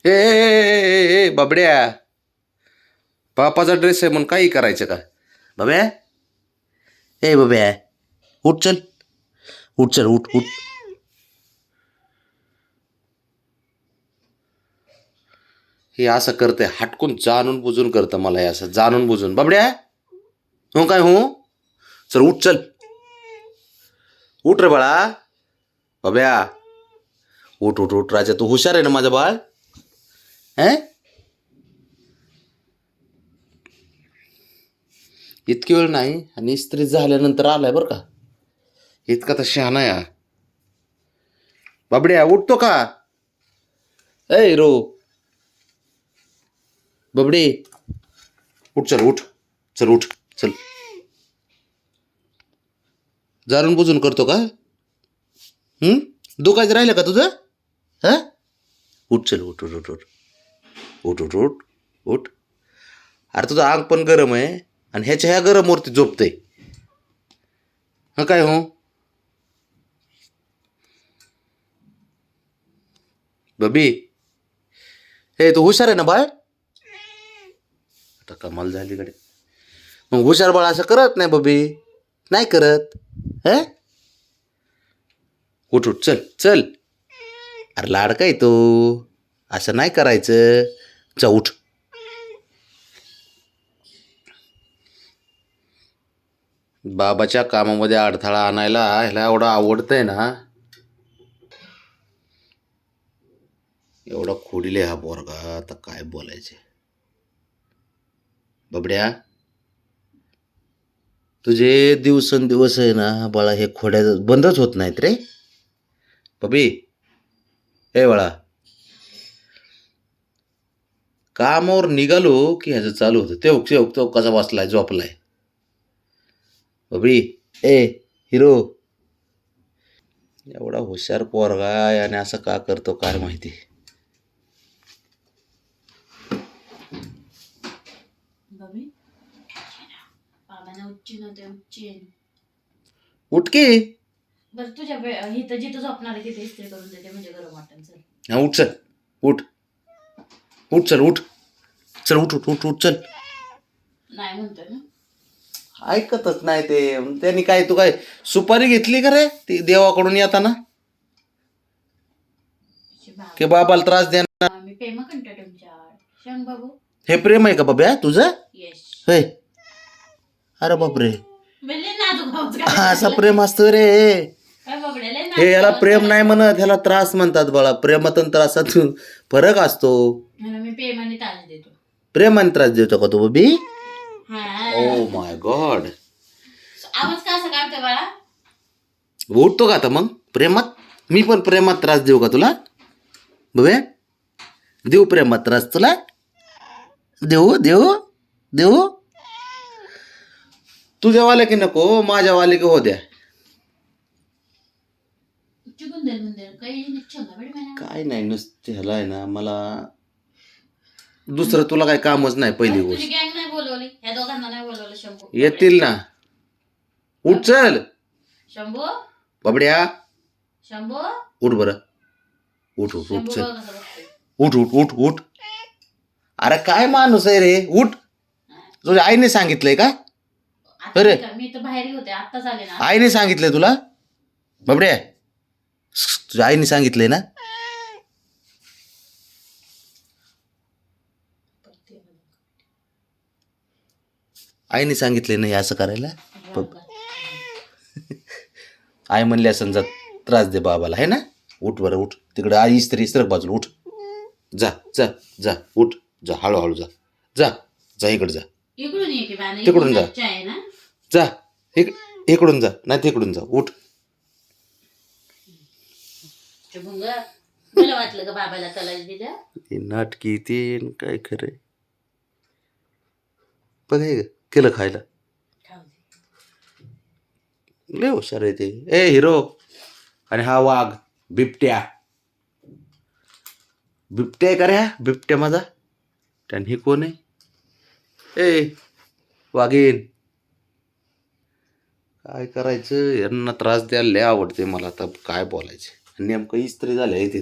बाबड्या, बापाचा ड्रेस आहे म्हणून काही करायचं का? बाब्या, बाब्या, उठ चल, उठ चल, उठ उठ. हे असं करते, हटकून जाणून बुजून करतं मला हे असं जाणून बुजून. बाबड्या, हो काय हो? चल उठ चल, उठ रे बाळा. बाब्या, उठ उठ उठ. राजा तू हुशार आहे ना माझं बाळ. हे इतकी वेळ नाही आणि इस्त्री झाल्यानंतर आलाय बरं का. इतका तर शहाणा आहे. बाबड्या उठतो का? ए रो बबडी, उठ चल, उठ चल, उठ चल. जाणून बुजून करतो का? दुखायचं राहिलं का तुझं? हा, उठ चल, उठ उठ उठ उठ उठ उठ उठ उठ. अरे तुझं अंग पण गरम आहे आणि ह्या गरमवरती झोपतंय. हा काय हो? बबी, हे तू हुशार आहे ना बाळ? आता कमाल झाली कडे. मग हुशार बाळ असं करत नाही बबी, नाही करत. हे उठ उठ चल चल. अरे लाडका आहे तो, असं नाही करायचं. जा उठ. बाबाच्या कामामध्ये अडथळा आणायला ह्याला एवढं आवडतंय ना. एवढा खोडीले हा पोरगा, आता काय बोलायचे. बबड्या, तुझे दिवसेंदिवस आहे ना बाळा, हे खोड्या बंदच होत नाहीत रे. बबी, ए बाळा, कामावर निघालो की ह्याचं चालू होतं. ते कसा बसलाय झोपलाय. बबी, ए हिरो, एवढा हुशार पोरगा आणि असं का करतो काय माहिती. उठकी. बरं तुझ्या इथं जिथं झोपणार आहे तिथे इस्त्री करून देते म्हणजे गरम वाटेल. चल हा उठ चल, उठ उठ चल, उठ चल, उठ उठ उठ उठ चल. नाही म्हणतोय ना, ऐकतच नाही ते. त्यांनी काय, तू काय सुपारी घेतली का रे ती देवाकडून येताना? की बाबाला त्रास देणार? मी प्रेम कंटा तुमच्या शंग बाबू. हे प्रेम आहे का बाब्या तुझं? यश. हे अरे बापरे, नाजूक असं प्रेम असतं रे. हे याला प्रेम नाही म्हणत, ह्याला त्रास म्हणतात बाळा. प्रेमात आणि त्रासात फरक असतो. मी प्रेमाने त्रास देतो. प्रेमाने त्रास देतो का तू बबी? Oh my God. आवाज का असं काढतोय बाळा? उठतो का आता मग प्रेमात? मी पण प्रेमात त्रास देऊ का तुला बबे? देऊ प्रेमात त्रास तुला? देऊ देऊ देऊ. तुझ्या वाले की नको, माझ्या वाले की हो द्या. काय नाही, नुसते ह्याला आहे ना, मला दुसरं तुला काही कामच नाही. पहिली गोष्ट येतील ना. उठ चल शंभू, बाबड्या, शंभू, उठ बरं, उठ उठ उठ चल, उठ उठ उठ उठ. अरे काय माणूस आहे रे, उठ. तुझ्या आईने सांगितलंय का? अरे मी तर बाहेर होते, आत्ताच आले ना. आईने सांगितलंय तुला? बाबड्या, तुझ्या आईने सांगितलंय ना? आईने सांगितलंय ना हे असं करायला? आई म्हणली असं जा त्रास दे बाबाला, आहे ना? उठ बरं, उठ तिकडे. आई इस्त्री सरक बाजूला, उठ. जा जा जा, उठ जा, हळूहळू जा, जा जा, इकडे जा, तिकडून जा, जा इकडून जा, नाही तिकडून जा, उठ. मला वाटलं का बाबाला तलाश दिलं. नाटकी ते काय खरंय. बघ हे केलं खायला. लय हुशार आहे ते. ए हिरो, आणि हा वाघ बिबट्या. बिबट्या का रे? बिबट्या माझा. आणि हे कोण आहे? ए वाघीन, काय करायचं? यांना त्रास द्यायला लय आवडते मला. तर काय बोलायचे. नेमकं इस्त्री झाल्या इथे.